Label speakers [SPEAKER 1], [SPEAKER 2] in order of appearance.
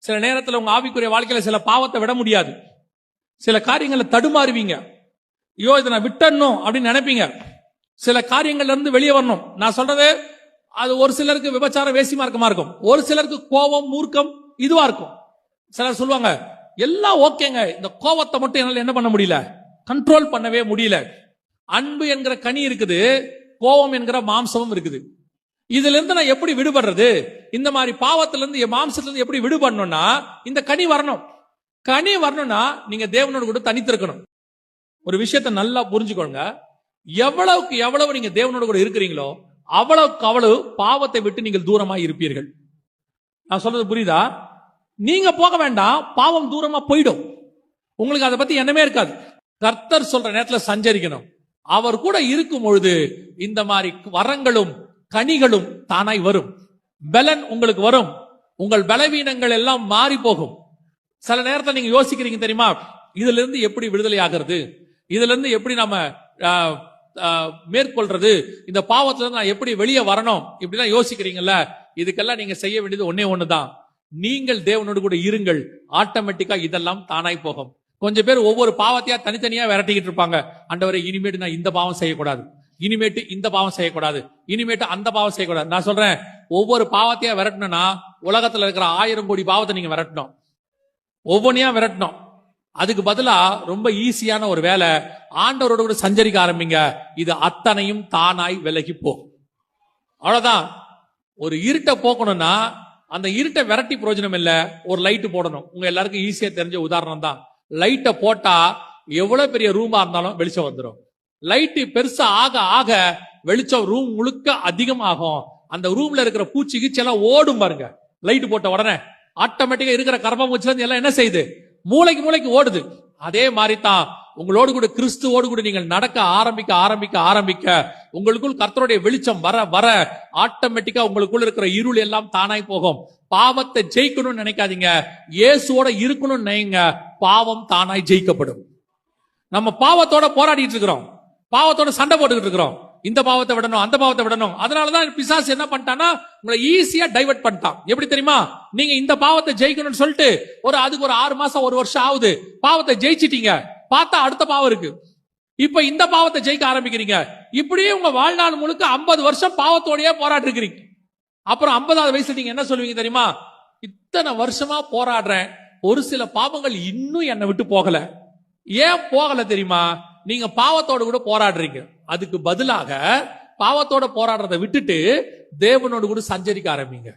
[SPEAKER 1] சில நேரத்தில் உங்க ஆவிக்குரிய வாழ்க்கையில சில பாவத்தை விட முடியாது. சில காரியங்களை தடுமாறுவீங்க. ஐயோ இதை நான் விட்டணும் அப்படின்னு நினைப்பீங்க. சில காரியங்கள்ல இருந்து வெளியே வரணும். நான் சொல்றது அது ஒரு சிலருக்கு விபச்சாரம் வேசி மார்க்கமா இருக்கும், ஒரு சிலருக்கு கோபம் மூர்க்கம் இதுவா இருக்கும். சிலர் சொல்லுவாங்க எல்லாம் ஓகேங்க, இந்த கோபத்தை மட்டும் என்னால என்ன பண்ண முடியல, கண்ட்ரோல் பண்ணவே முடியல. அன்பு என்கிற கனி இருக்குது, கோபம் என்கிற மாம்சமும் இருக்குது. இதுல இருந்து நான் எப்படி விடுபடுறது? இந்த மாதிரி பாவத்துல இருந்து மாம்சத்துல இருந்து எப்படி விடுபடணும்னா இந்த கனி வரணும். கனி வரணும்னா நீங்க தேவனோடு கூட தனித்திருக்கணும். ஒரு விஷயத்தை நல்லா புரிஞ்சுக்கோங்க, எவ்வளவுக்கு எவ்வளவு நீங்க தேவனோடு கூட இருக்கிறீங்களோ அவ்வளவுக்கு அவ்வளவு பாவத்தை விட்டு நீங்கள் தூரமா இருப்பீர்கள். நான் சொல்றது புரியுதா? நீங்க போக வேண்டாம், பாவம் தூரமா போயிடும். உங்களுக்கு அதை பத்தி எண்ணமே இருக்காது. கர்த்தர் சொல்ற நேரத்துல சஞ்சரிக்கணும். அவர் கூட இருக்கும் பொழுது இந்த மாதிரி வரங்களும் கனிகளும் தானாய் வரும். பலன் உங்களுக்கு வரும். உங்கள் பலவீனங்கள் எல்லாம் மாறி போகும். சில நேரத்தில் நீங்க யோசிக்கிறீங்க தெரியுமா, இதுல இருந்து எப்படி விடுதலை ஆகிறது, இதுல இருந்து எப்படி நம்ம மேற்கொள்றது, இந்த பாவத்துல இருந்து நான் எப்படி வெளியே வரணும், இப்படிலாம் யோசிக்கிறீங்கல்ல. இதுக்கெல்லாம் நீங்க செய்ய வேண்டியது ஒன்னே ஒண்ணுதான். நீங்கள் தேவனோடு கூட இருங்கள், ஆட்டோமேட்டிக்கா இதெல்லாம் தானாய் போகும். கொஞ்சம் பேர் ஒவ்வொரு பாவத்தையா தனித்தனியா விரட்டிக்கிட்டு இருப்பாங்க. ஆண்டவரே இனிமேட்டு நான் இந்த பாவம் செய்யக்கூடாது, இனிமேட்டு இந்த பாவம் செய்யக்கூடாது, இனிமேட்டு அந்த பாவம் செய்யக்கூடாது. நான் சொல்றேன், ஒவ்வொரு பாவத்தையா விரட்டணும்னா உலகத்துல இருக்கிற 1000 கோடி பாவத்தை நீங்க விரட்டணும், ஒவ்வொன்றையா விரட்டணும். அதுக்கு பதிலா ரொம்ப ஈஸியான ஒரு வேலை, ஆண்டவரோட கூட சஞ்சரிக்க ஆரம்பிங்க. இது அத்தனையும் தானாய் விலகி போகும். அவ்வளவுதான். ஒரு இருட்டை போக்கணும்னா அந்த இருட்டை விரட்டி பிரயோஜனம் இல்ல, ஒரு லைட் போடணும். உங்க எல்லாருக்கும் ஈஸியா தெரிஞ்ச உதாரணம் தான். லைட்டை போட்டா எவ்வளவு பெரிய ரூமா இருந்தாலும் வெளிச்சம் வந்துடும். லைட்டு பெருசா ஆக ஆக வெளிச்சம் ரூம் முழுக்க அதிகமாகும். அந்த ரூம்ல இருக்கிற பூச்சி கீச்சி எல்லாம் ஓடும் பாருங்க. லைட் போட்ட உடனே ஆட்டோமேட்டிக்கா இருக்கிற கர்ப்பமூச்சில எல்லாம் என்ன செய்யுது, மூளைக்கு மூளைக்கு ஓடுது. அதே மாதிரி தான் உங்களோடு கூட கிறிஸ்துவோடு கூட நீங்கள் நடக்க ஆரம்பிக்க ஆரம்பிக்க ஆரம்பிக்க உங்களுக்குள் கர்த்தருடைய வெளிச்சம் வர வர ஆட்டோமேட்டிக்கா உங்களுக்குள்ள இருக்கிற இருள் எல்லாம் தானாய் போகும். பாவத்தை ஜெயிக்கணும்னு நினைக்காதீங்க, இயேசுவோட இருக்கணும்னு நினைங்க. பாவம் தானாய் ஜெயிக்கப்படும். நம்ம பாவத்தோட போராடிட்டு இருக்கிறோம், பாவத்தோட சண்டை போட்டுக்கிட்டு இருக்கிறோம். இந்த பாவத்தை விடணும், அந்த பாவத்தை விடணும். அதனாலதான் பிசாசு என்ன பண்ணிட்டான்னா உங்களை ஈஸியா டைவர்ட் பண்ணிட்டான். எப்படி தெரியுமா? நீங்க இந்த பாவத்தை ஜெயிக்கணும்னு சொல்லிட்டு அதுக்கு ஒரு 6 மாசம் 1 வருஷம் ஆகுது, பாவத்தை ஜெயிச்சிட்டீங்க. பார்த்தா அடுத்த பாவம் இருக்கு. இப்ப இந்த பாவத்தை ஜெயிக்க ஆரம்பிக்கிறீங்க. இப்படியே உங்க வாழ்நாள் முழுக்க 50 வருஷம் பாவத்தோடயே போராடி இருக்கிறீங்க. அப்புறம் 50வது வயசுல நீங்க என்ன சொல்லுவீங்க தெரியுமா? இத்தனை வருஷமா போராடுறேன், ஒரு சில பாவங்கள் இன்னும் என்னை விட்டு போகல. ஏன் போகல தெரியுமா? நீங்க பாவத்தோட கூட போராடுறீங்க. அதுக்கு பதிலாக பாவத்தோட போராடுறதை விட்டுட்டு தேவனோடு கூட சஞ்சரிக்க ஆரம்பிங்க.